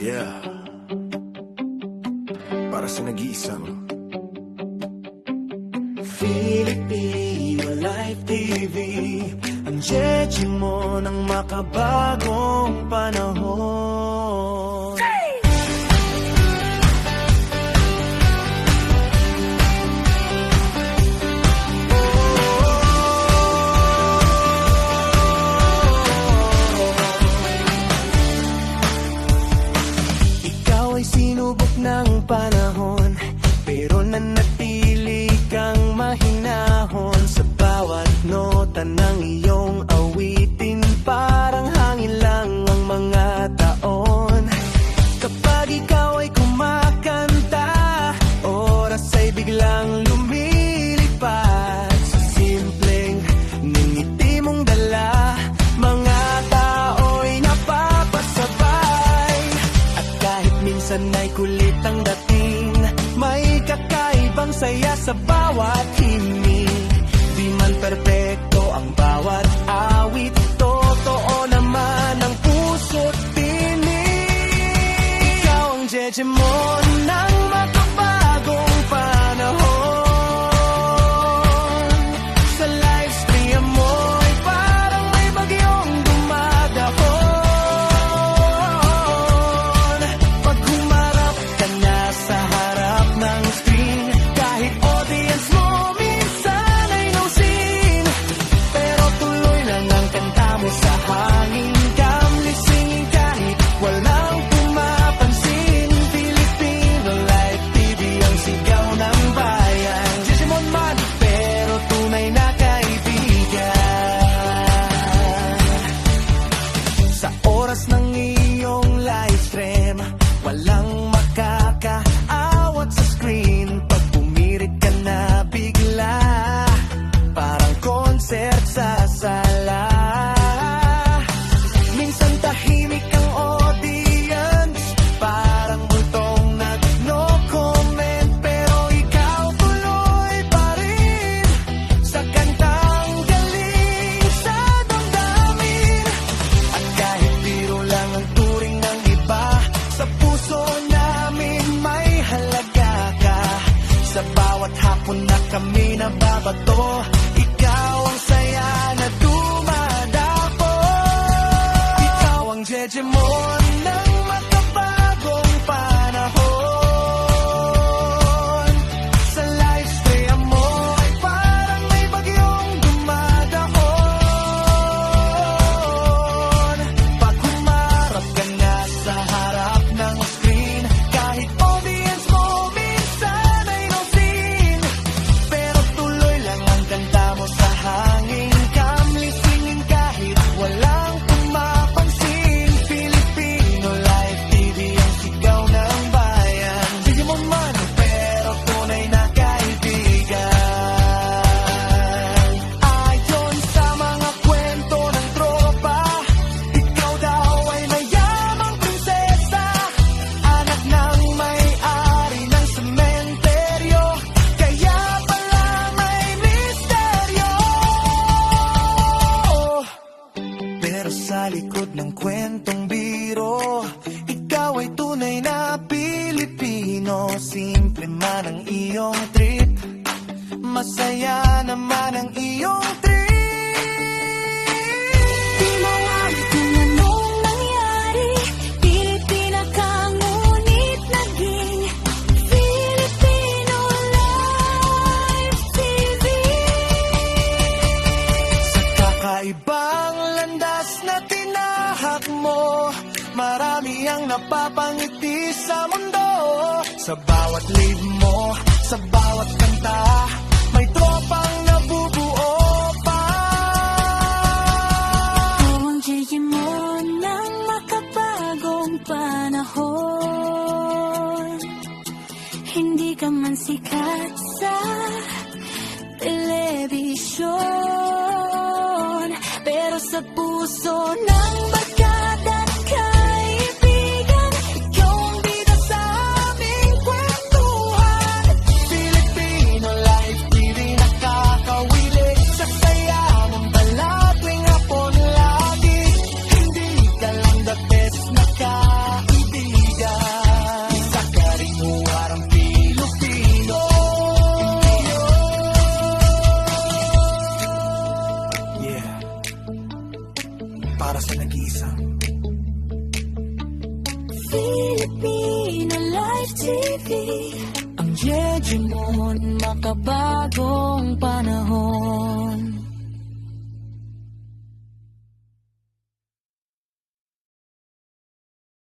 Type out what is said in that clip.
Yeah. Para sa nag-iisang Filipino Life TV, ang jeje mo ng makabagong panahon. Sinubok ng panahon, pero nanatili kang mahinahon. Sa bawat nota ng iyong awitin, parang hangin lang ang mga taon. Kapag ikaw ay kumakanta, oras ay biglang lumilipad. Sa simpleng ngiti mong dala, mga tao'y napapasabay. At kahit minsan ay kulit ang dating, may kakaibang saya sa bawat himig. Di man perpekto ang bawat awit, totoo naman ang puso't tinig. Ikaw ang jeje mo ng makabagong panahon. Sa live stream mo ay parang may bagyong dumadahon. Pag humarap ka na sa harap ng screen, kahit audience mo minsan ay no scene, pero tuloy lang ang kanta mo sa hangin. Kamli singing kahit walang pumapansin. Filipino Life TV ang sigaw ng bayan. Jeje man pero tunay na kaibigan. Sa oras ng iyong live stream, walang makakaawat sa screen. Pag pumirit ka na bigla, parang concert sa sala. Minsan tahimik ang audience, parang multong nag-no comment, pero ikaw tuloy pa rin sa kantang galing sa damdamin. At kahit biro lang ang turing ng iba, sa puso namin may halaga ka. Sa bawat hapon na kami nababato, ikaw ang saya na dumadapo. Ikaw ang jeje mo ng makabagong panahon. Sa live stream mo ay parang may bagyong dumadahon. Pag humarap ka na sa harap ng screen, kahit audience mo minsan ay no scene, pero tuloy lang ang kanta mo sa hangin. Kamli singing kahit walang pumapansin. Filipino Life TV ang sigaw ng bayan. Jeje mo man pero tunay na kaibigan. Ayon sa mga kwento ng tropa, ikaw daw ay mayamang prinsesa, anak ng may-ari ng sementeryo, kaya pala may misteryo. Pero sa likod ng kwentong biro, ikaw ay tunay na Pilipino. Simple man ang iyong trip, masaya naman ang iyong trip. Di mo alam kung anong nangyari, Pilipina ka ngunit naging Filipino Life TV. Sa kakaibang landas na tinahak mo, marami ang napapangiti sa mundo. Sa bawat live mo, sa bawat kanta, may tropang nabubuo pa. Ikaw ang jeje mo ng makabagong panahon. Hindi ka man sikat sa telebisyon, pero sa puso ng barkada at kaibigan, ikaw ang bida sa aming kwentuhan. Filipino Life TV nakakawilig sa saya ng balat tuwing hapon lagi. Hindi ka lang the best na kaibigan. Filipino Live TV. Ang Jejemon, makabagong